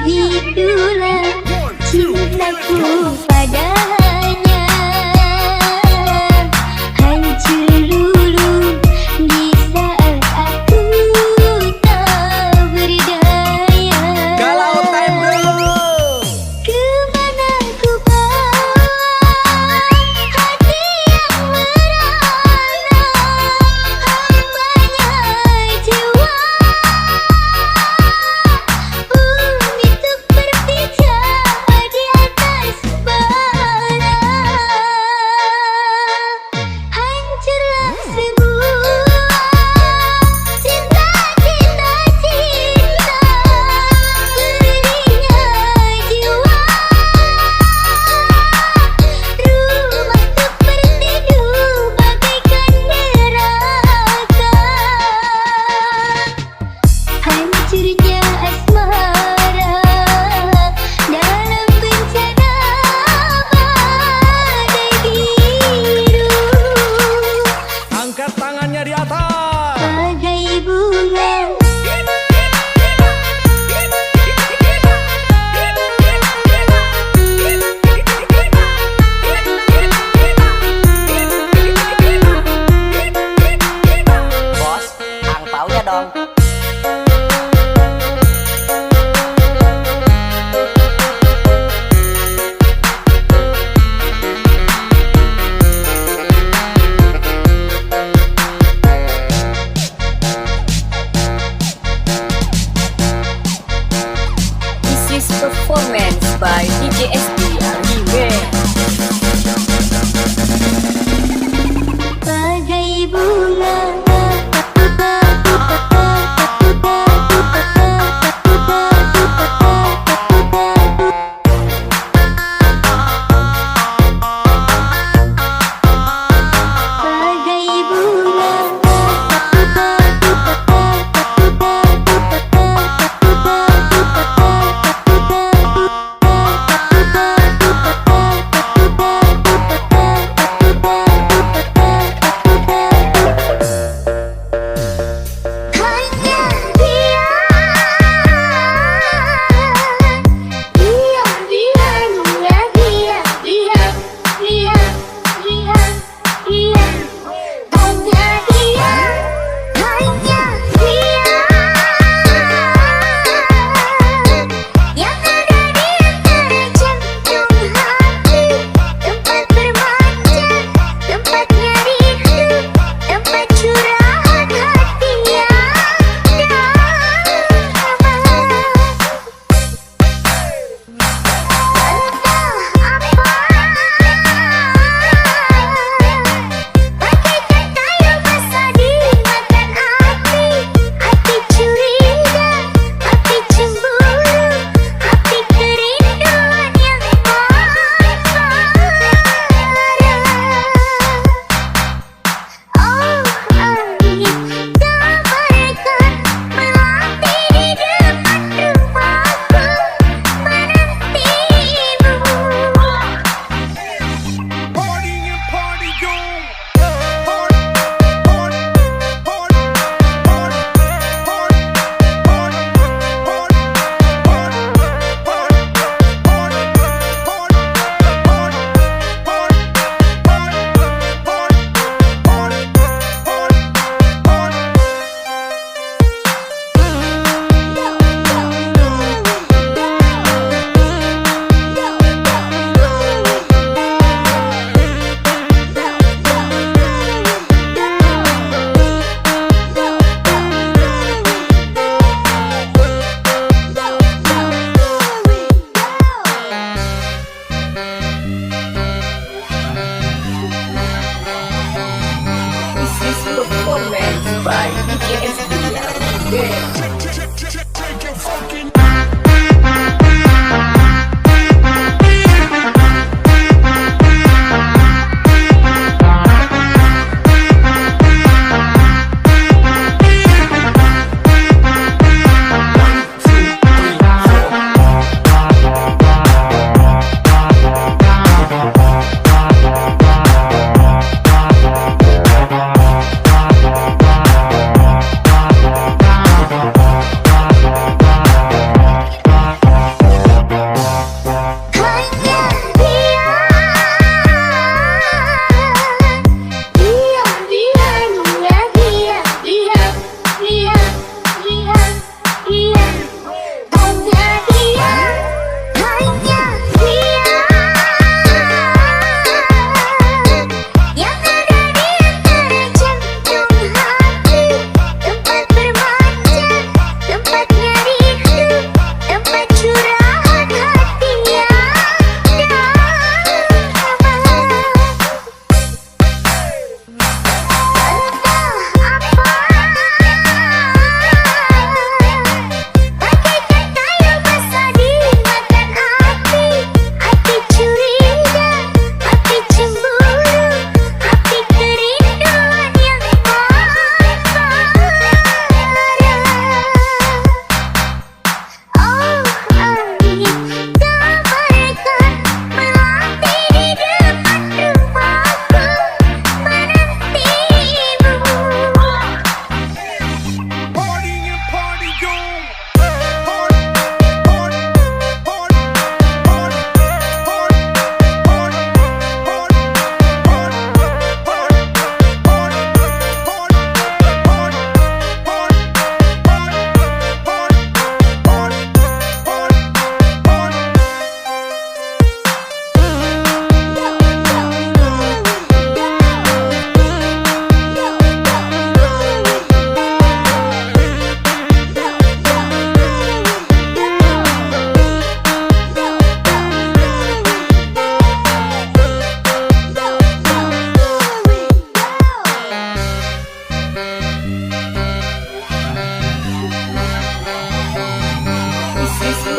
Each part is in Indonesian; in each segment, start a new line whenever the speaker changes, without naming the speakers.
begitulah cintaku padanya. Hancur lulu di saat aku tak berdaya.
Galau time bro.
Kemana ku bawa hati yang merana, hambanya jiwa. Bumi itu berpijak di atas bara. Hancurlah semua cinta, cinta, cinta. Perihnya jiwa. Rumah seperti dulu bagaikan neraka. Hancurnya asmara dalam bencana badai biru.
Angkat tangannya di atas.
Bagai bunga
Bos, angpaunya dong.
This is performance by DJ SD Remix.
bagai bunga. Bagai bunga.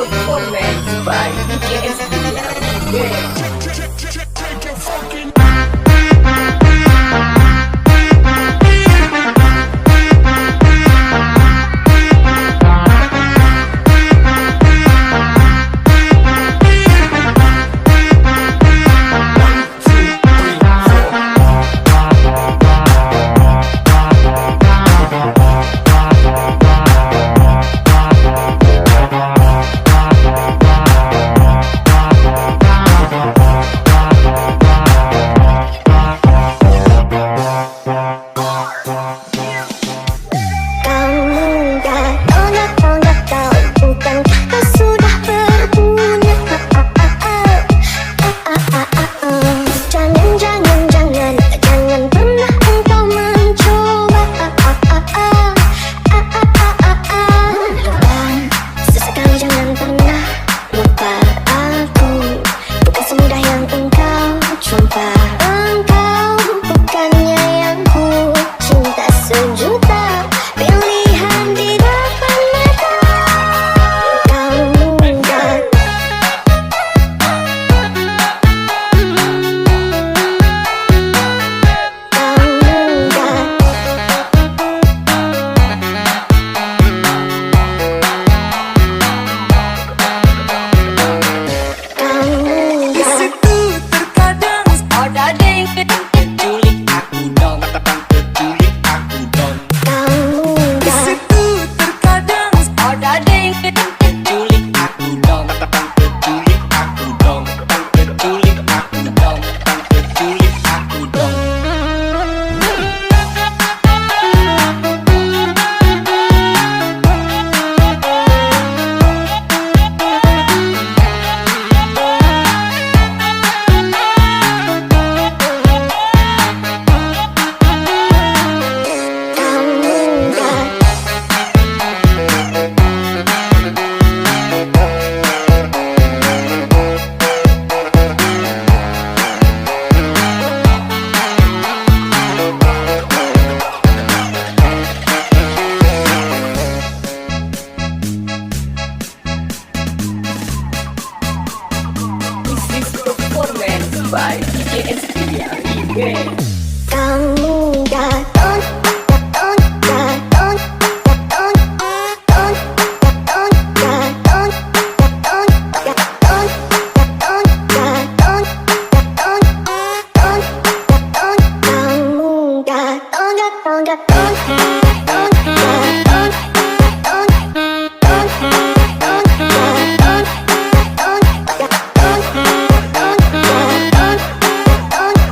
performance by DJ SD Remix. By DJ SD Remix.
Kamu datang, datang, datang, datang, datang, datang, datang, datang, datang, datang, datang, datang, datang, datang. Kamu datang, datang, datang, datang, datang, datang, datang, datang, datang.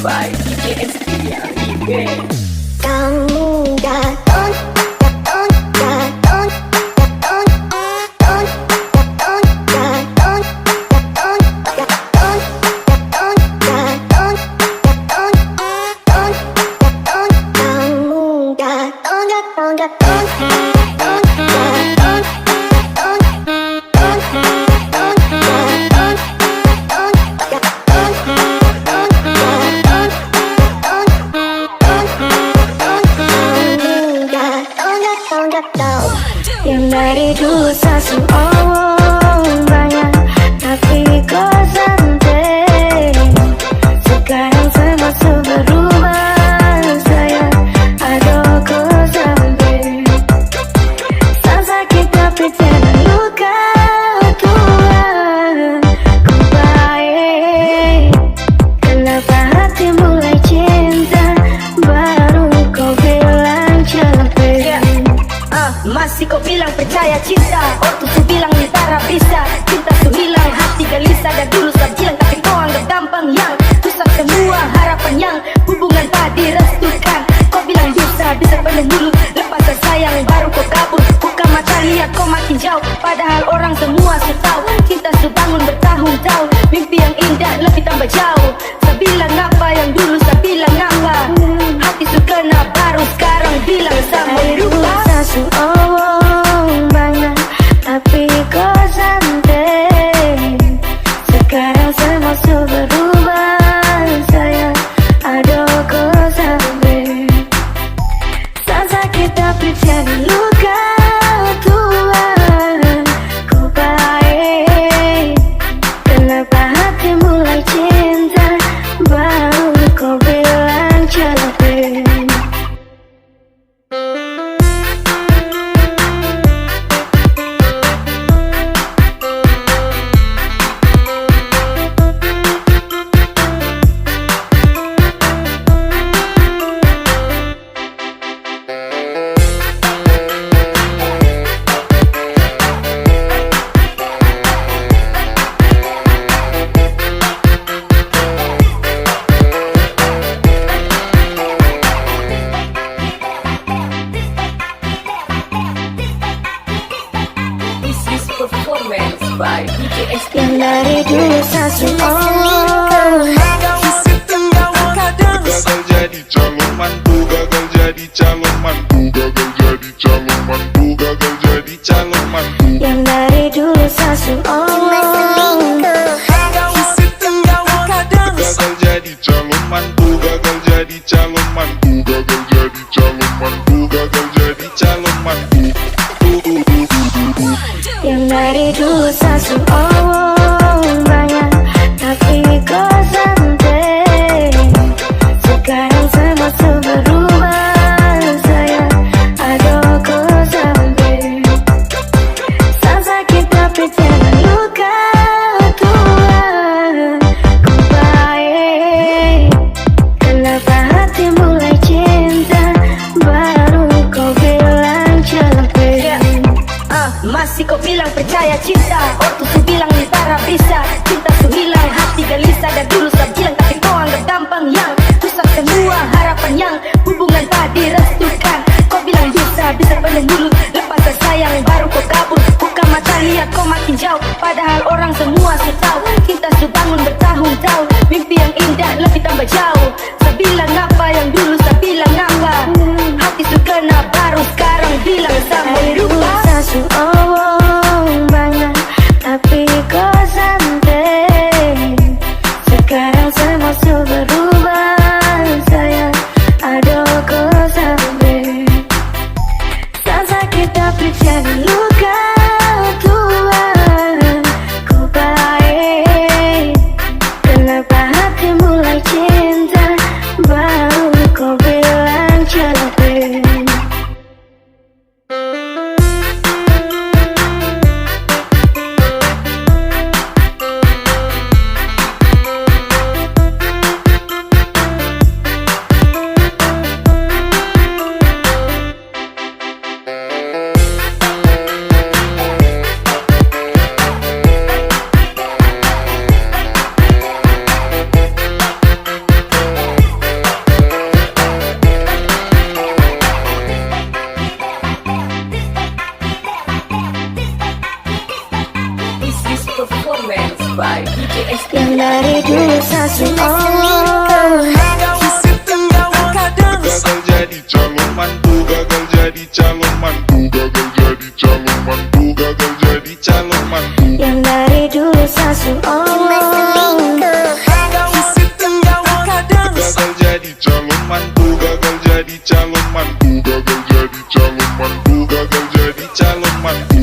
by DJ SD Remix.
Kamu datang, datang, datang, datang, datang, datang, datang, datang, datang, datang, datang, datang, datang, datang. Kamu datang, datang, datang, datang, datang, yang dari dulu seseorang banyak, tapi kau santai. Sekarang semua sudah berubah, sayang. Aduh, kau sampai tak sakit tapi jangan luka. Tuhan, ku baik. Kenapa hati mulai cinta, baru kau bilang capek.
Masih kau bilang percaya cinta, waktu su bilang nitara bisa. Cinta su hilang, hati gelisah. Dan dulu saya bilang tapi kau anggap gampang. Yang rusak semua harapan yang hubungan tadi restukan. Kau bilang bisa penuh dulu, lepas sayang baru kau kabur. Buka mata lihat kau makin jauh, padahal orang semua su tahu. Cinta su bangun bertahun-tahun, mimpi yang indah lebih tambah jauh. Saya bilang apa yang dulu saya bilang apa, hati su kena baru sekarang bilang sama lupa.
Seseorang banyak, tapi kau santai. Sekarang semua sudah berubah, sayang. Aduh, kau sampai tak sakit tapi jangan luka. Tuhan, ku baik. Kenapa hati mulai cinta, baru kau bilang capek.
This is performance by DJ SD
Yang dari dulu seseorang
gagal jadi calon mantu, gagal jadi calon mantu, gagal jadi calon mantu, gagal jadi calon mantu.
yang dari dulu seseorang
Gagal jadi calon mantu, gagal jadi calon mantu, gagal jadi calon mantu, gagal jadi calon mantu.
yang dari dulu seseorang banyak, tapi kau santai. Sekarang semua sudah berubah, sayang. Aduh, kau sampai tak sakit tapi jangan luka. Tuhan, ku baik. Kenapa hati mulai cinta, baru kau bilang capek.
Masih kau bilang percaya cinta, waktu su bilang nitara bisa. Cinta su hilang, hati gelisah. Dan dulu saya bilang tapi kau anggap gampang. Yang rusak semua harapan yang hubungan tadi restukan. Kau bilang bisa penuh dulu, lepas sayang baru kau kabur. Buka mata lihat kau makin jauh, padahal orang semua su tahu. Cinta su bangun bertahun-tahun, mimpi yang indah lebih tambah jauh. Saya bilang apa yang dulu saya bilang apa, hati su kena baru sekarang bilang sama lupa.
Seseorang banyak, tapi kau santai. Sekarang semua sudah berubah, sayang. Aduh, kau sampai tak sakit tapi jangan luka. Tuhan, ku baik. Kenapa hati mulai cinta, baru kau
performance by DJ SD
Yang dari dulu sasu
Gagal jadi calon mantu, gagal jadi calon mantu, gagal jadi calon mantu, gagal jadi calon mantu.
Yang dari dulu sasu
Gagal jadi calon mantu, gagal jadi calon mantu, gagal jadi calon mantu, gagal jadi calon mantu.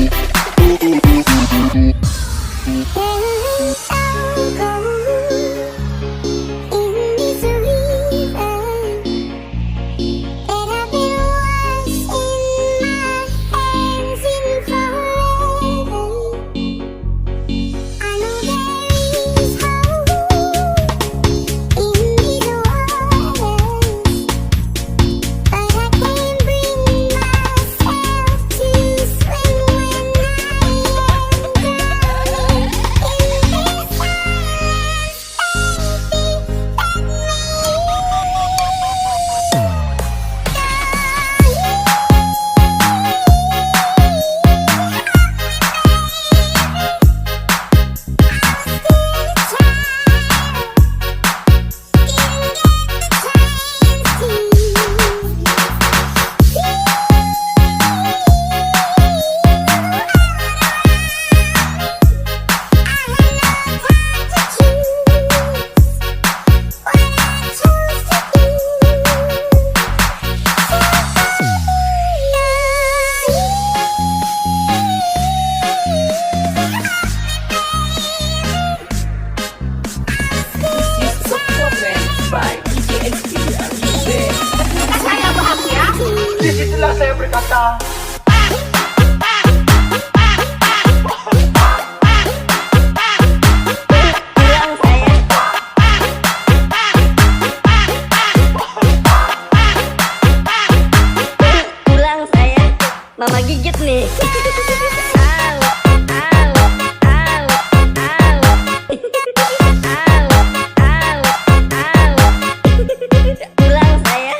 by DJ SD Army.
Disitulah saya berkata.
Pulang saya, mama gigit nih. Pulang saya.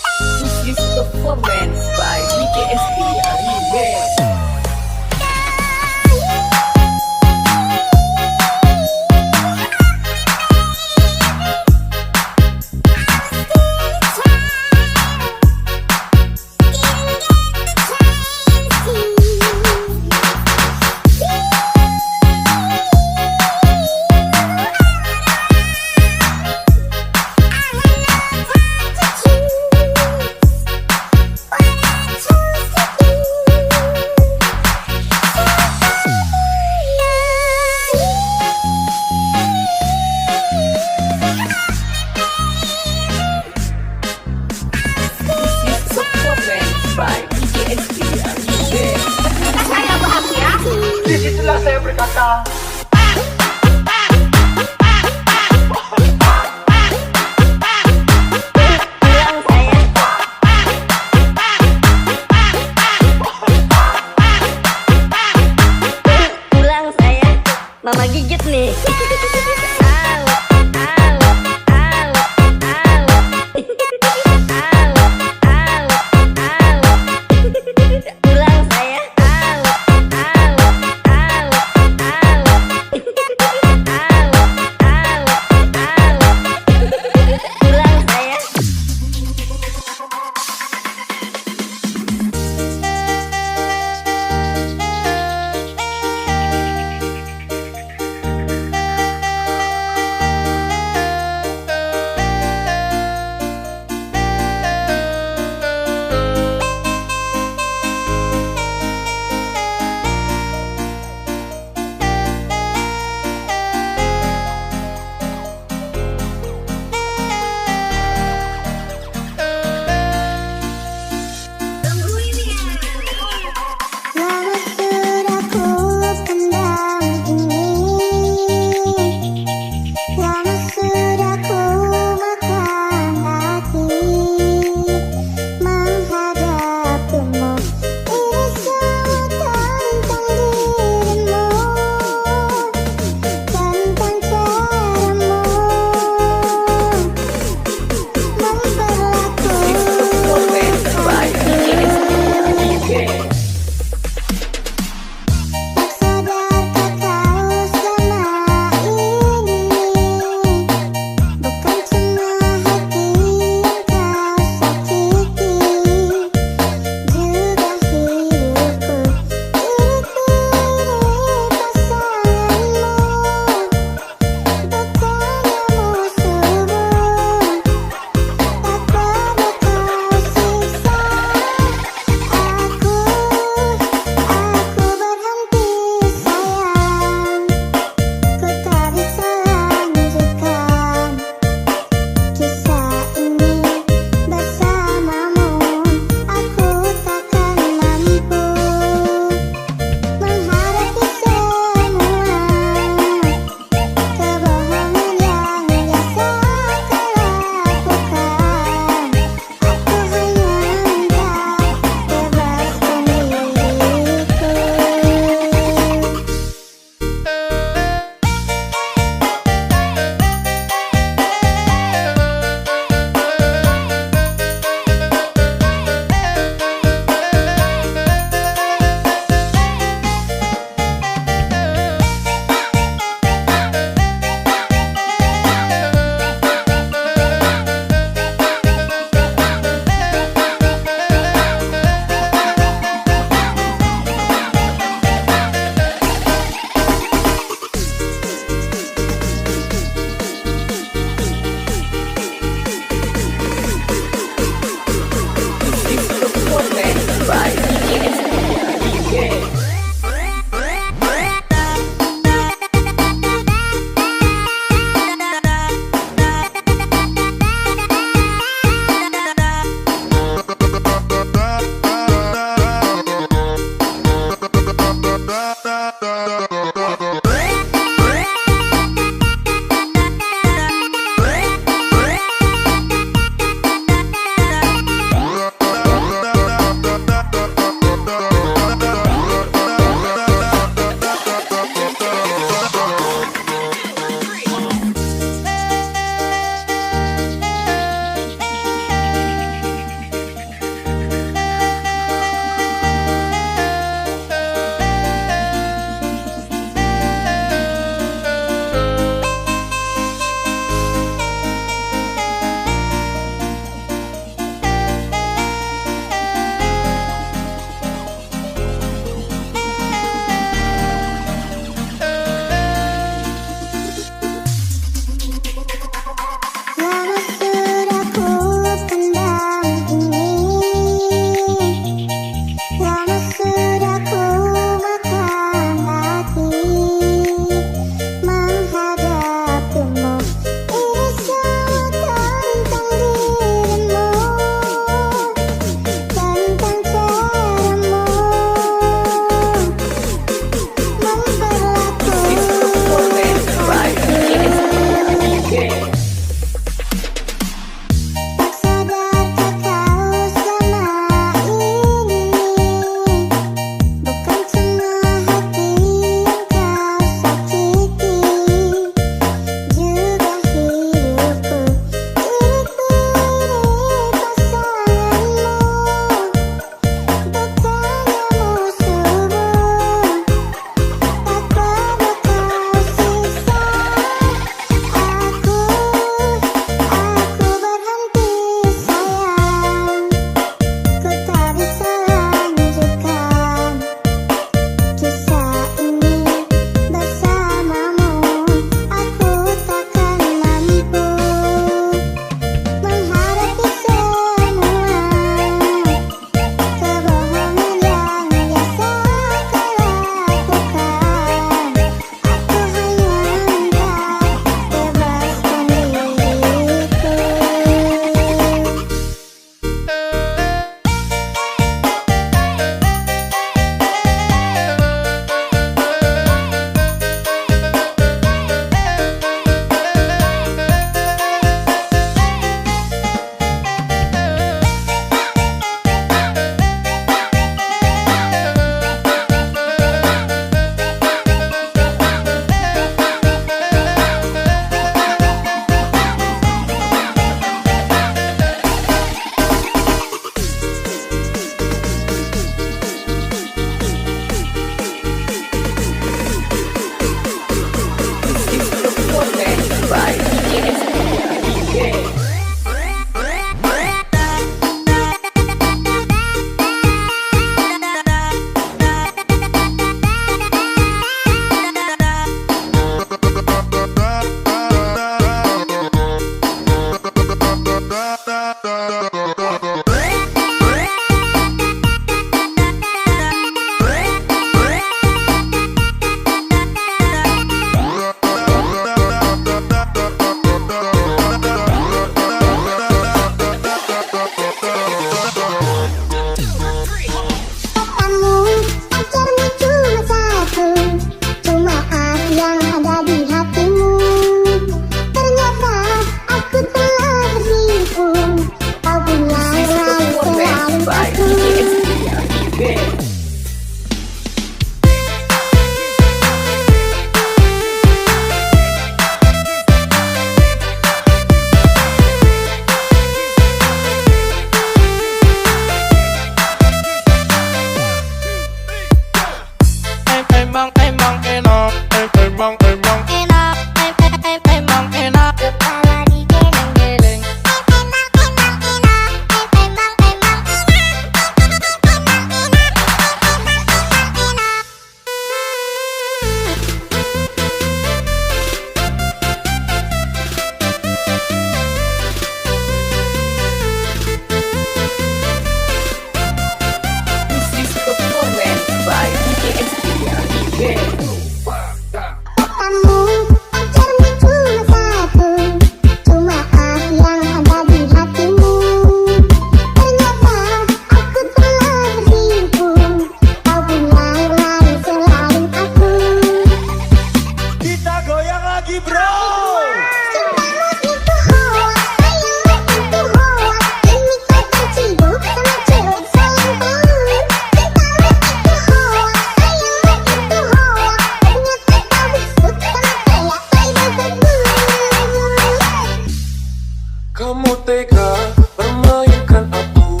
tega permainkan aku,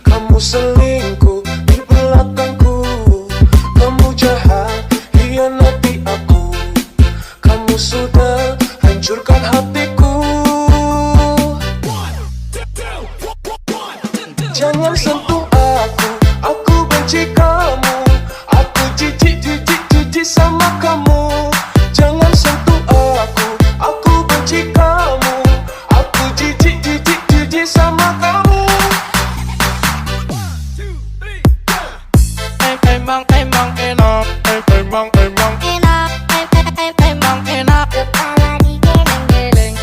kamu selingkuh di belakangku, kamu jahat hianati aku, kamu sudah hancurkan hatiku. Jangan sentuh aku benci kamu, aku jijik sama kamu. Jangan sentuh aku benci kamu, aku jijik sama kamu. Emang enak, emang enak, kepala digeleng-geleng.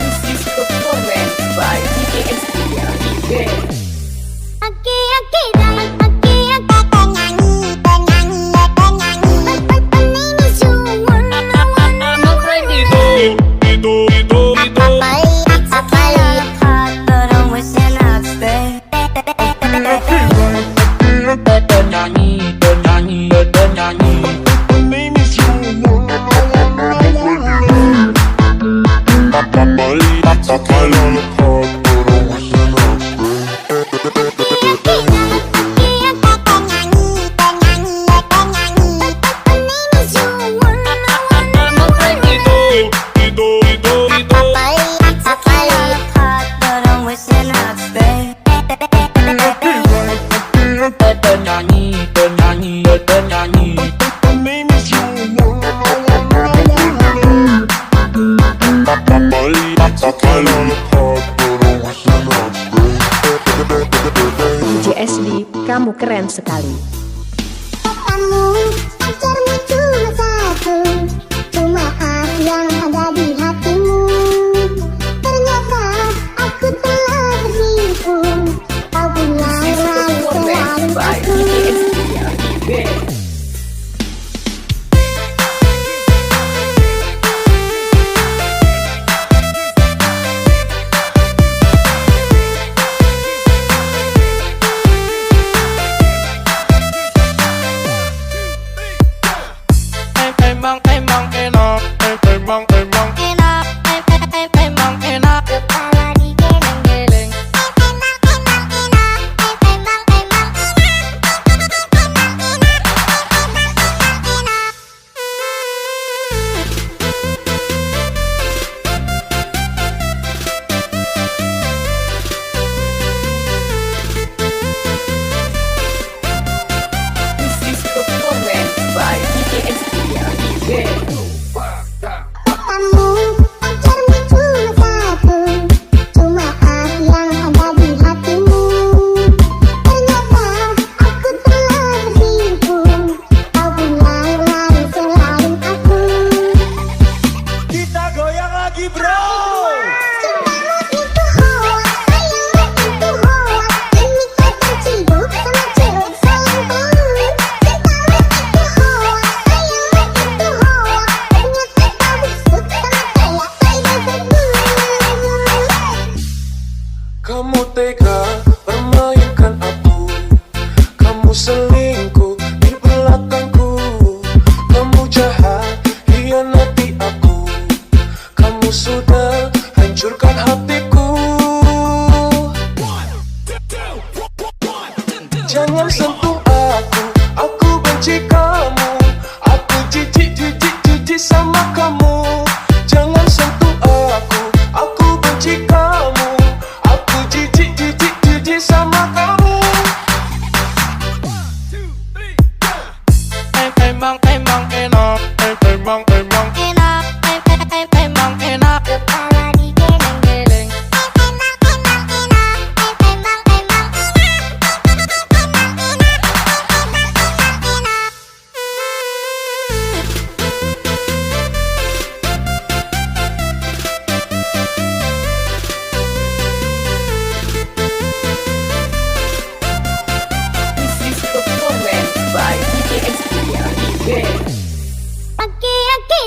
This is performance by DJ SB Arrive.
Aki-aki dan aki-aki penyanyi penyanyi sumur
DJ SB, kamu keren sekali.
kamu pacarmu cuma satu, cuma aku yang ada di hatimu. Ternyata aku telah bersiku, kau pulang
This is
lalu
performance
selalu
by
aku.
DJ SB Arrive.
Emang enak, emang enak,
Kepala digeleng-geleng.
This is performance by DJ SB Arrive.
Kamu pacarmu cuma satu, cuma aku yang ada di hatimu. Ternyata aku telah bersimpul, kau pulang lalu selalu aku.
Kita goyang lagi bro.
Cintamu itu hoax, sayangmu itu hoax. Ini kau tercibuk sama cewek selingkuh. Cintamu itu hoax, sayangmu itu hoax. Ternyata kau busuk sama kayak Aida.
kamu tega permainkan aku, kamu selingkuh di belakangku, kamu jahat hianati aku, kamu sudah hancurkan hatiku. Jangan sentuh aku benci kamu, aku jijik sama kamu. Jangan sentuh aku benci kamu, aku jijik sama kamu. Emang enak, emang enak,
Kepala digeleng-geleng.
This is performance by DJ SB Arrive.
Aki-aki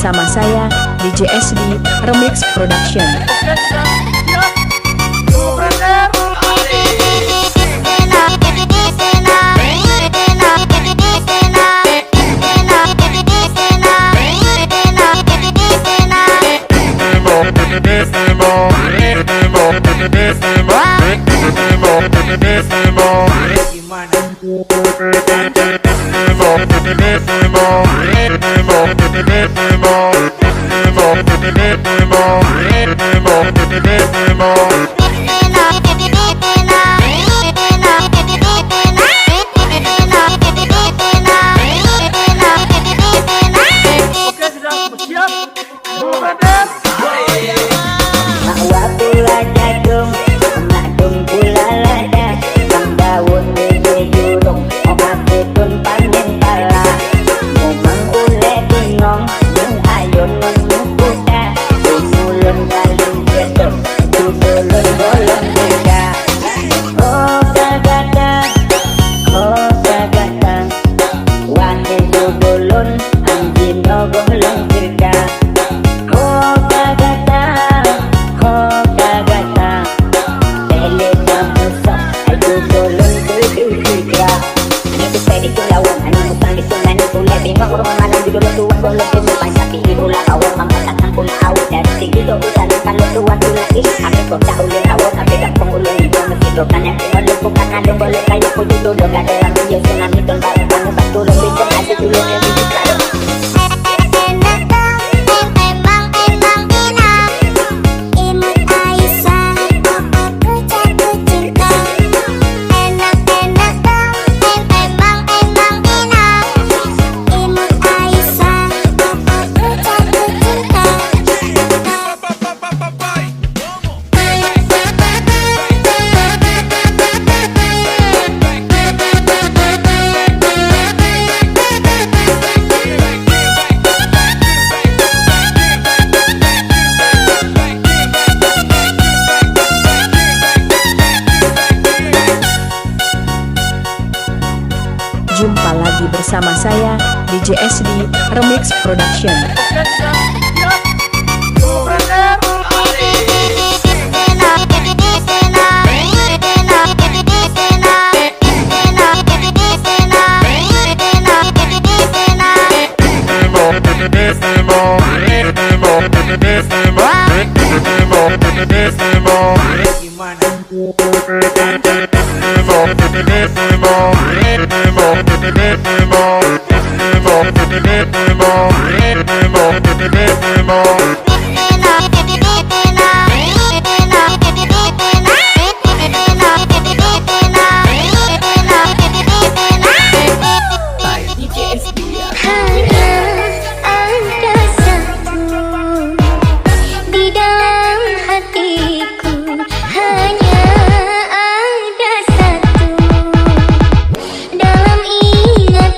bersama saya DJ SD Remix Production. Jumpa lagi bersama saya DJ SD Remix Production.
Dalam ingatan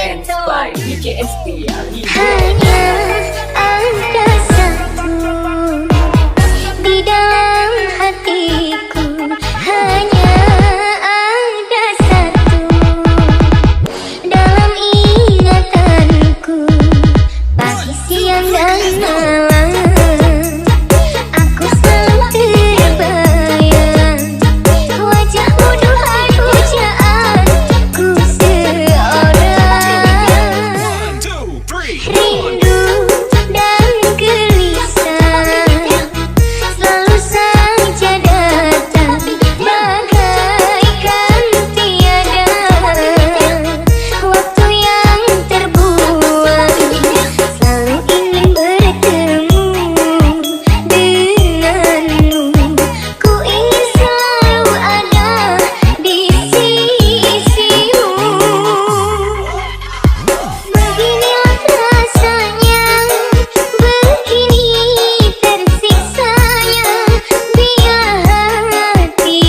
Performance by DJ SD Arima.
Hanya ada satu di dalam hatiku, hanya ada satu dalam ingatanku, pagi, siang, dan malam. Aku selalu terbayang wajahmu, duhai pujaanku seorang. Rindu dan gelisah selalu saja datang, bagaikan tiada waktu yang terbuang. Selalu ingin bertemu denganmu, ku ingin selalu ada di sisimu. Beginilah rasanya, begini tersiksanya, bila hati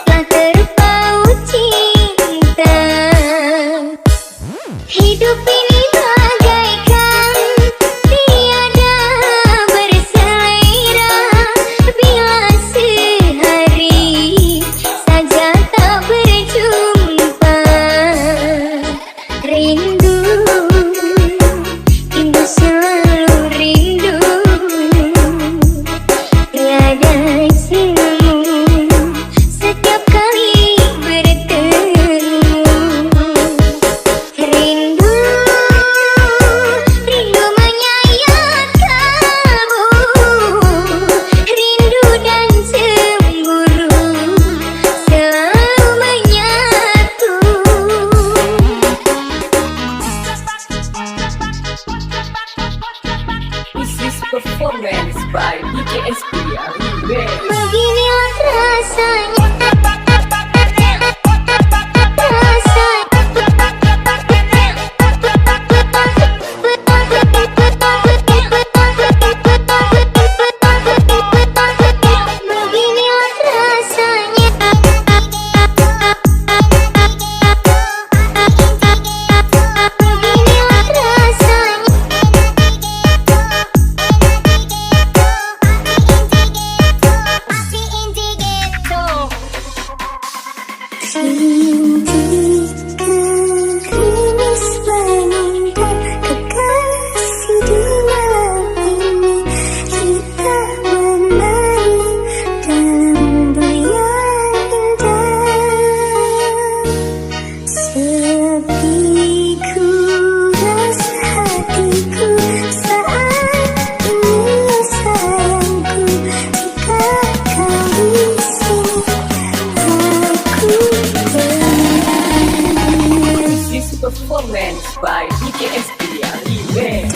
telah terpaut cinta. Hidup ini bagaikan tiada berselera, bila sehari saja tak berjumpa. Rindu, rindu selalu rindu, tiada jemu setiap kali bertemu. Rindu, rindu menyayat kamu, rindu dan cemburu selalu menyatu.
This is Performance by DJ SD Arima.
Beginilah rasanya. Beginilah rasanya. Beginilah rasanya. Gerimis menunda kekasih di malam ini, kita menari dalam bayang indah. Sepiku rasa hatiku saat ini sayangku, jika kau di sini aku
This is Performance by DJ SD Arima.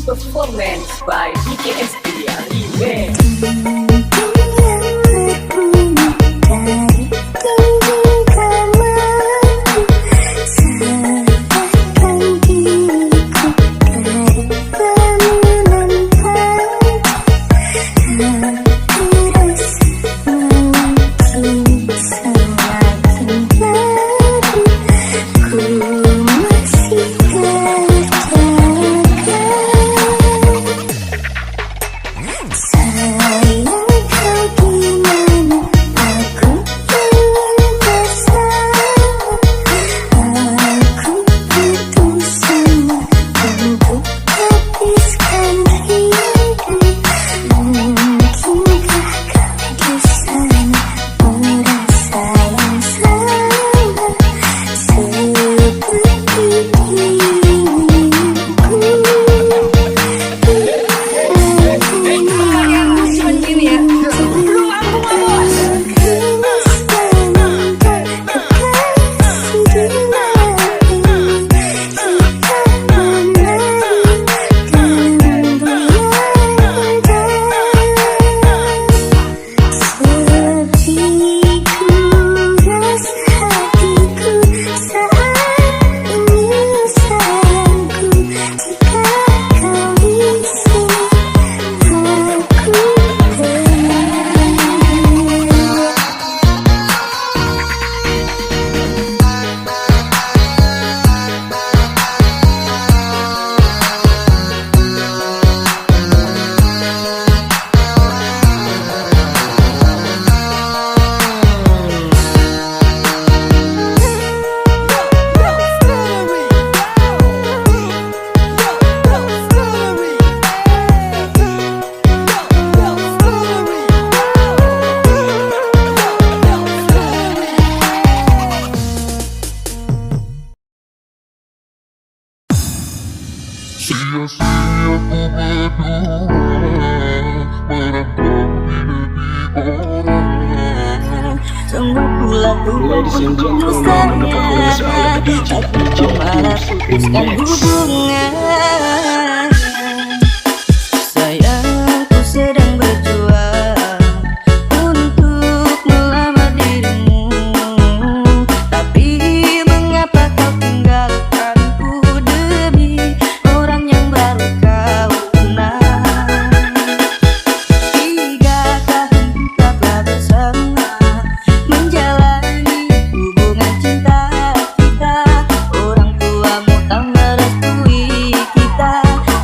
Performance by DJ SD Remix.
Ladies and gentlemen, the performance by DJ
hubungan. Sayangku sedang berjuang untuk melamar dirimu, tapi mengapa kau tinggalkanku demi orang yang baru kau kenal. 3 tahun kita telah bersama menjalani hubungan cinta kita. Orang tuamu tak merestui kita,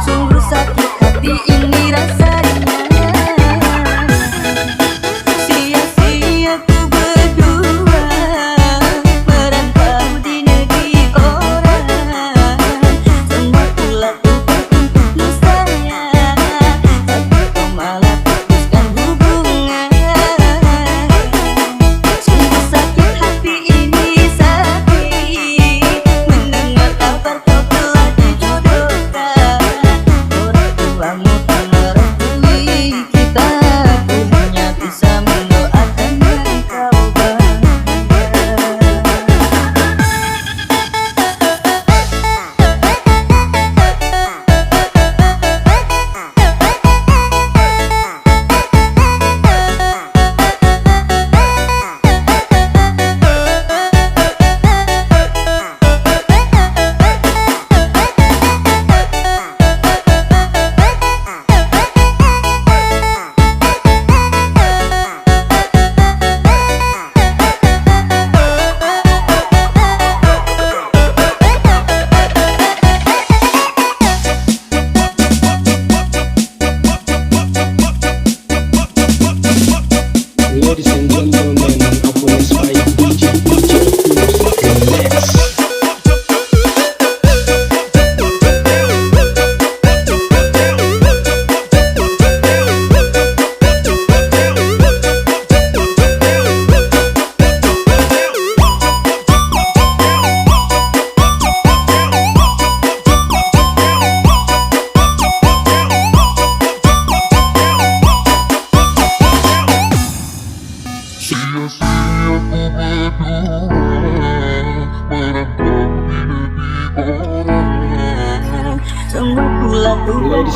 sungguh sakit hati ini rasanya. Sia-sia ku berdua merantau di negeri orang. Semua ku lakukan untukmu sayang, tapi kau malah putuskan hubungan. Sungguh sakit hati ini sakit mendengar kabar kau telah dijodohkan. Orang tuamu tak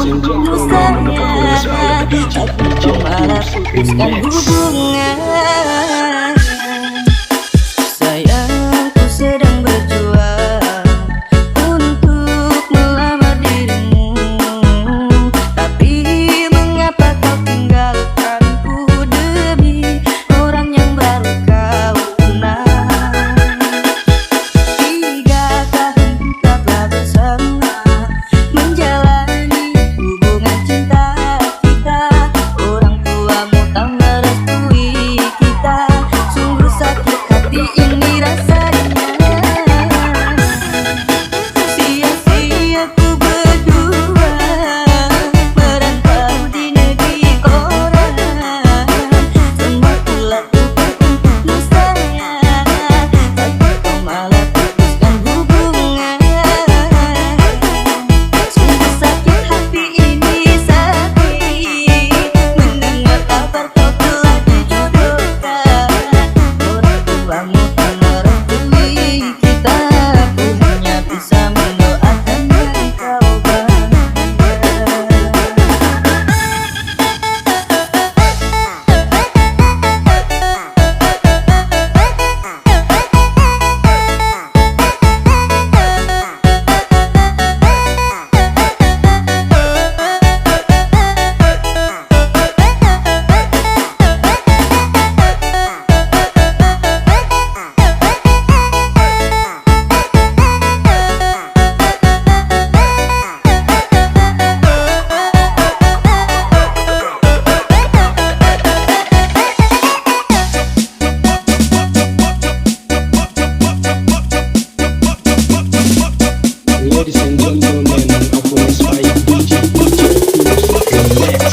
and gentlemen, the performance by DJ
malah putuskan hubungan. Sayangku sedang berjuang untuk melamar dirimu, tapi mengapa kau tinggalkanku demi orang yang baru kau kenal. 3 tahun kita telah bersama menjalani hubungan cinta kita. Orang tuamu tak merestui kita, sungguh sakit hati ini rasanya. Sia-sia ku berdua merantau di negeri orang. Semua telah untukmu sayang, tapi kau malah putuskan hubungan. Sungguh sakit hati ini sakit mendengar kabar kau telah dijodohkan. Orang tuamu tak merestui kita, ku hanya bisa mendoakan engkau bahagia.
Ladies and gentlemen, the performance by DJ Remix.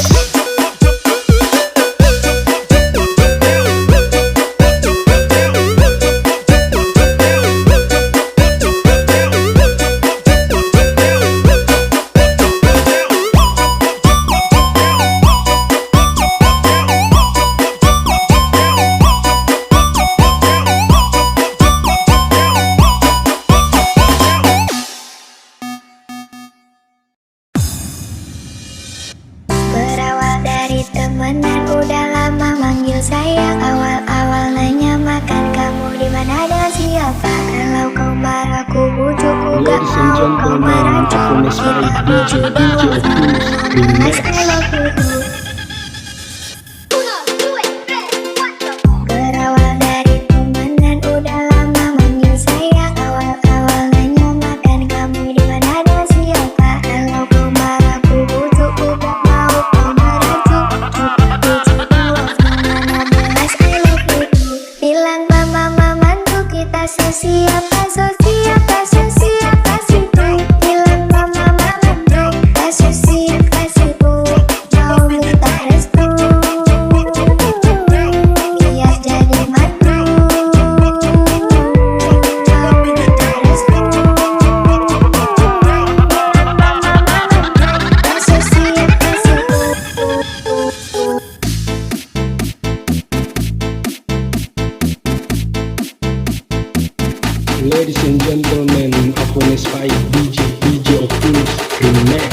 Berawal dari temenan udah lama manggil sayang. Awal-awal nanya makan kamu di mana dan siapa. Kalau kau marah ku bujuk, ku gak
Ladies and
mau kau
gentlemen, the
merancang.
performance by
Kita
DJ
berdua
Remix.
I love you too. Berawal dari temenan udah lama manggil sayang. Awal-awal nanya makan kamu di mana dan siapa. Kalau kau marah ku bujuk, ku gak mau kau merancang. Kita berdua I love you too. Bilang mama mantu kita sesiapa sesiapa sesiapa situ. Bilang mama mantu kita sesiapa situ. Mau minta restu biar jadi mantu. Mau minta restu biar mama mantu kita sesiapa situ.
Ladies and gentlemen, the performance by DJ Optimus Remix.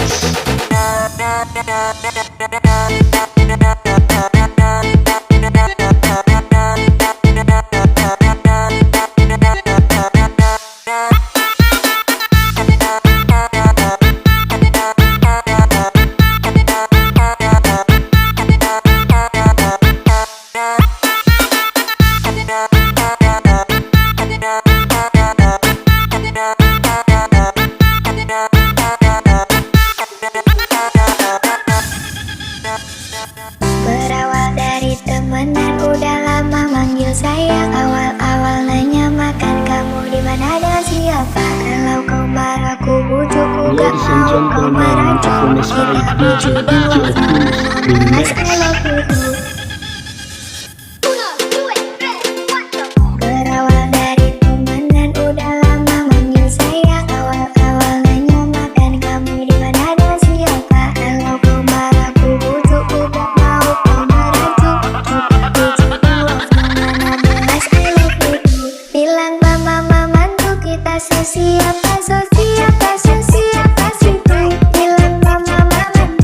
Berawal dari temenan udah lama manggil sayang. Awal-awal nanya makan kamu di mana dan siapa. Kalau kau marah ku bujuk, ku gak
Ladies and
mau kau
gentlemen, the
merancang.
performance by
Kita
DJ
berdua
Optimus Remix.
I love you too. Berawal dari temenan udah lama manggil sayang. Awal-awal nanya makan kamu di mana dan siapa. Kalau kau marah ku bujuk, ku gak mau kau merancang. Kita berdua I love you too. Bilang mama mantu kita sesiapa sesiapa sesiapa situ. Bilang mama mantu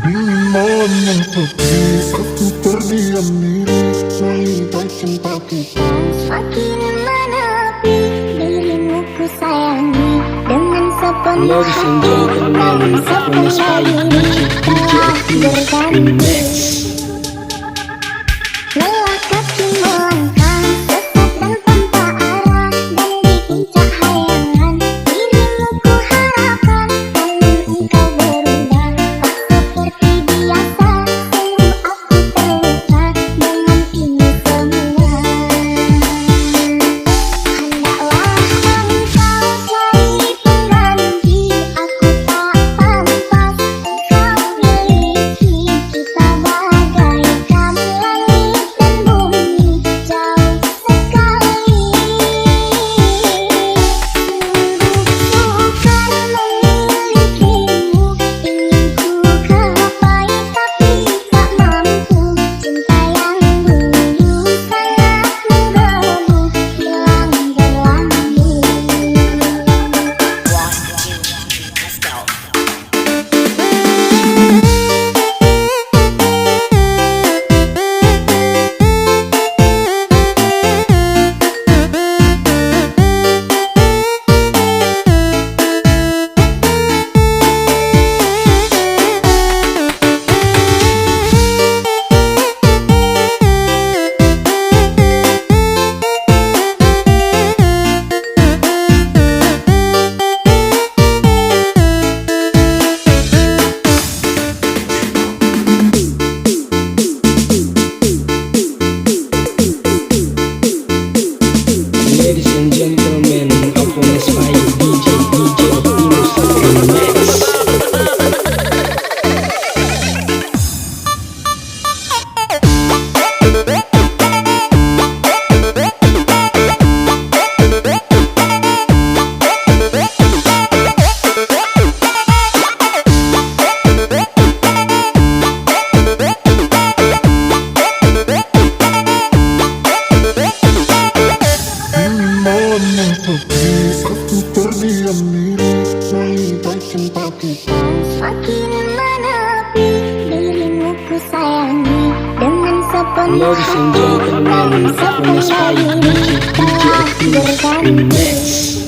Di mana pergi aku terdiam diri melihat cinta kita.
Semakin menepi dirimu ku sayangi dengan sepenuh
Ladies and
hati
gentlemen,
dan
Aponis
sepenuh
by
diri
DJ Optimus Remix.
lelah kaki melangkah sesat dan tanpa arah dan diinjak hayangan dirimu ku harapkan namun engkau berubah tak seperti biasa sungguh aku terluka dengan ini semua. Hendaklah engkau cari pengganti aku tak pantas engkau miliki kita bagaikan langit dan bumi jauh sekali. Sungguh sukar memilikimu ingin ku gapai tapi tak mampu cinta yang dulu sangat menggebu hilang berlalu.
Ladies and gentlemen, Aponis by DJ Optimus Remix.
Di mana pergi aku terdiam diri melihat cinta kita.
Semakin menepi dirimu ku sayangi dengan sepenuh
Ladies and
hati
gentlemen,
dan
Aponis
sepenuh
by
diri
DJ
telah
Optimus
berganti.
Remix.